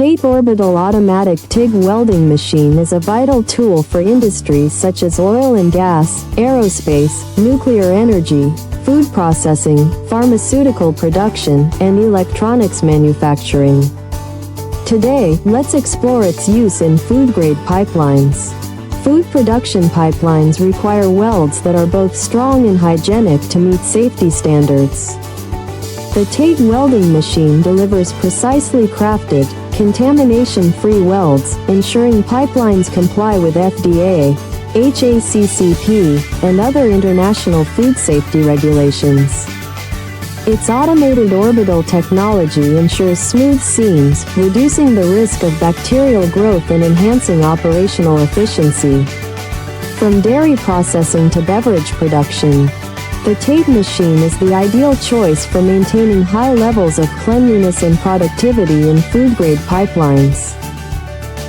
TATE Orbital Automatic TIG Welding Machine is a vital tool for industries such as oil and gas, aerospace, nuclear energy, food processing, pharmaceutical production, and electronics manufacturing. Today, let's explore its use in food-grade pipelines. Food production pipelines require welds that are both strong and hygienic to meet safety standards. The TATE welding machine delivers precisely crafted, contamination-free welds, ensuring pipelines comply with FDA, HACCP, and other international food safety regulations. Its automated orbital technology ensures smooth seams, reducing the risk of bacterial growth and enhancing operational efficiency. From dairy processing to beverage production, the TATE machine is the ideal choice for maintaining high levels of cleanliness and productivity in food-grade pipelines.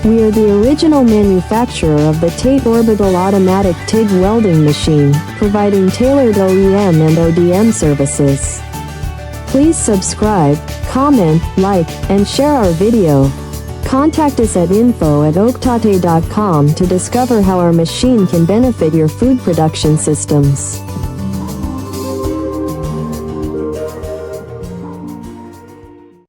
We are the original manufacturer of the TATE Orbital Automatic TIG Welding Machine, providing tailored OEM and ODM services. Please subscribe, comment, like, and share our video. Contact us at info@oaktate.com to discover how our machine can benefit your food production systems.